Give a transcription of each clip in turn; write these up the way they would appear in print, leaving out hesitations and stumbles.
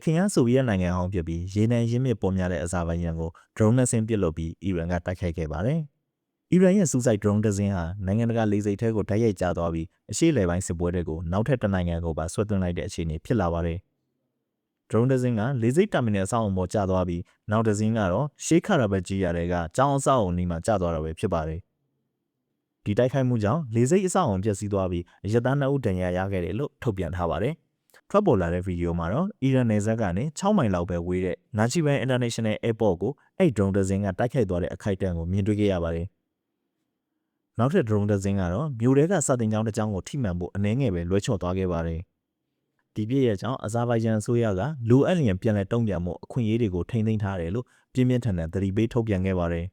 ခင်ကဆိုဗီယက်နိုင်ငံဟောင်းဖြစ်ပြီးရေနံရင်းမြစ်ပေါ်များတဲ့အဇာဘိုင်ဂျန်ကိုဒရုန်းနဲ့ဆင်းပစ်လို့ပြီးအီရန်ကတိုက်ခိုက်ခဲ့ပါတယ်။အီရန်ရဲ့စူးစိုက်ဒရုန်းတစ်စင်းဟာနိုင်ငံတကာလေဆိပ်ထဲကိုတိုက်ရိုက်ကျသွားပြီးအရှေ့လယ်ပိုင်းစစ်ပွဲတွေကိုနောက်ထပ်တစ်နိုင်ငံကိုပါဆွဲသွင်းလိုက်တဲ့အခြေအနေဖြစ်လာပါတယ်။ဒရုန်းတစ်စင်းကလေဆိပ်တာမီနယ်အဆောက်အုံပေါ်ကျသွားပြီးနောက်တစ်စင်းကတော့ရှေးခါရဘတ်ကြီးရတဲ့ကကျောင်းအဆောက်အုံနီးမှာကျသွားတာပဲဖြစ်ပါတယ်။ဒီတိုက်ခိုက်မှုကြောင့်လေဆိပ်အဆောက်အုံပျက်စီးသွားပြီးအရက်သား2ဦးဒဏ်ရာရခဲ့တယ်လို့ထုတ်ပြန်ထားပါတယ်။ထွက်ပေါ်လာတဲ့ဗီဒီယိုမှာတော့အီရန်နယ်စပ်ကနေ6မိုင်လောက်ပဲဝေးတဲ့နာချီဘန် International Airport ကိုအဲ့ဒရုန်းတစ်စင်းကတိုက်ခိုက်သွားတဲ့အခိုက်အတန့်ကိုမြင်တွေ့ခဲ့ရပါတယ်။နောက်ထပ်ဒရုန်းတစ်စင်းကတော့မြို့ထဲကစာတင်ကျောင်းတစ်ကျောင်းကိုထိမှန်ဖို့အနည်းငယ်ပဲလွှဲချော်သွားခဲ့ပါတယ်။ဒီပြည့်ရဲ့ကြောင့်အဇာဘိုင်ဂျန်အစိုးရကလိုအပ်လျင်ပြန်လည်တုံ့ပြန်မှုအခွင့်အရေးတွေကိုထိန်းသိမ်းထားတယ်လို့ပြင်းပြင်းထန်ထန်သတိပေးထုတ်ပြန်ခဲ့ပါတယ်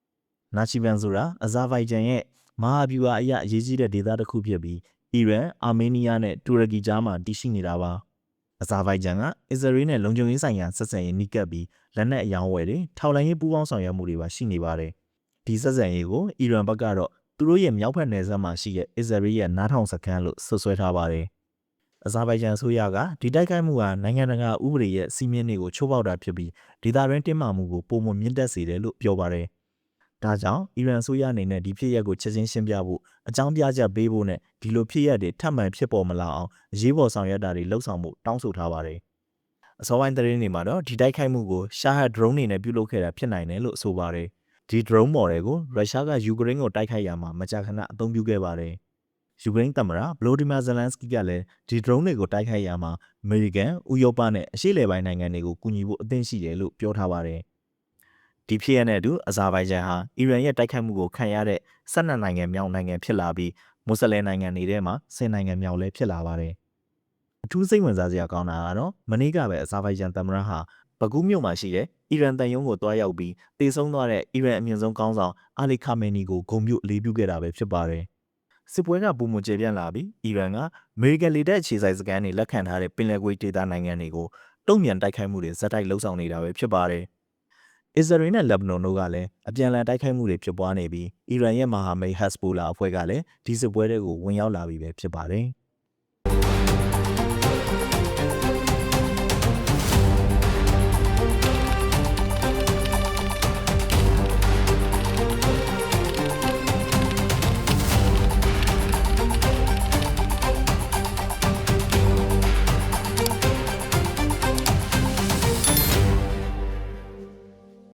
။နာချီဘန်ဆိုတာအဇာဘိုင်ဂျန်ရဲ့မဟာဗျူဟာအရအရေးကြီးတဲ့ဒေသတစ်ခုဖြစ်ပြီးအီရန်၊အာမေးနီးယားနဲ့တူရကီကြားမှာတည်ရှိနေတာပါ။အဇာဘိုင်ဂျန်ကအစ္စရေးနဲ့လုံခြုံရေးဆိုင်ရာဆက်ဆံရေးနှိကပ်ပြီးလက်နက်အယောင်းဝယ်တွေထောက်လှမ်းရေးပူးပေါင်းဆောင်ရွက်မှုတွေပါရှိနေပါတယ်။ဒီဆက်ဆံရေးကိုအီရန်ဘက်ကတော့သူတို့ရဲ့မြောက်ဘက်နယ်စပ်မှာရှိတဲ့အစ္စရေးရဲ့နားထောင်စခန်းလို့ဆွဆွဲထားပါတယ်။အဇာဘိုင်ဂျန်အစိုးရကဒီတိုက်ခိုက်မှုဟာနိုင်ငံတကာဥပဒေရဲ့စီမင်းတွေကိုချိုးဖောက်တာဖြစ်ပြီးဒေသတွင်းတင်းမာမှုကိုပုံမမြင့်တက်စေတယ်လို့ပြောပါတယ်။ဒါကြောင့်အီရန်အစိုးရအနေနဲ့ဒီဖြစ်ရပ်ကိုချက်ချင်းရှင်းပြဖို့အကြောင်းပြချက်ပေးဖို့နဲ့ဒီလိုဖြစ်ရပ်တွေထပ်မံဖြစ်ပေါ်မလာအောင်အရေးပေါ်ဆောင်ရွက်တာတွေလှုပ်ဆောင်ဖို့တောင်းဆိုထားပါတယ်။အစောပိုင်းသတင်းတွေမှာတော့ဒီတိုက်ခိုက်မှုကိုရှာဟတ်ဒရုန်းတွေနဲ့ပြုလုပ်ခဲ့တာဖြစ်နိုင်တယ်လို့ဆိုပါတယ်။ဒီဒရုန်းမော်ဒယ်ကိုရုရှားကယူကရိန်းကိုတိုက်ခိုက်ရမှာမကြာခဏအသုံးပြုခဲ့ပါတယ်။ယူကရိန်းသမ္မတဗလိုဒီမာဇလန်စကီကလည်းဒီဒရုန်းတွေကိုတိုက်ခိုက်ရမှာအမေရိကန်၊ဥရောပနဲ့အရှေ့လယ်ပိုင်းနိုင်ငံတွေကိုကူညီဖို့အသင့်ရှိတယ်လို့ပြောထားပါတယ်။ဒီဖြစ်ရပ်နဲ့အတူအဇာဘိုင်ဂျန်ဟာအီရန်ရဲ့တိုက်ခိုက်မှုကိုခံရတဲ့12နိုင်ငံမြောက်နိုင်ငံဖြစ်လာပြီးမွတ်စလင်နိုင်ငံတွေထဲမှာ10နိုင်ငံမြောက်လည်းဖြစ်လာပါတယ်။အထူးစိတ်ဝင်စားစရာကောင်းတာကတော့မနေ့ကပဲအဇာဘိုင်ဂျန်သမ္မတဟာဘကူးမြို့မှာရှိတဲ့အီရန်တန်ယုံကိုတွားရောက်ပြီးတည်ဆုံသွားတဲ့အီရန်အမြင့်ဆုံးခေါင်းဆောင်အာလီခါမယ်နီကိုဂုဏ်ပြုအလေးပြုခဲ့တာပဲဖြစ်ပါတယ်။စစ်ပွဲကပုံမကျေပြန့်လာပြီးအီရန်ကအမေရိကန်လေတပ်အခြေစိုက်စခန်းတွေလက်ခံထားတဲ့ပင်လယ်ကွေ့ဒေသနိုင်ငံတွေကိုတုံ့ပြန်တိုက်ခိုက်မှုတွေဇက်တိုက်လှုပ်ဆောင်နေတာပဲဖြစ်ပါတယ်။အစ္စရေးနဲ့လက်ဘနွန်တို့ကလည်းအပြန်အလှန်တိုက်ခိုက်မှုတွေဖြစ်ပွားနေပြီးအီရန်ရဲ့မဟာမိတ်ဟက်ဇ်ဘိုလာအဖွဲ့ကလည်းဒီစစ်ပွဲတွေကိုဝင်ရောက်လာပြီပဲဖြစ်ပါတယ်။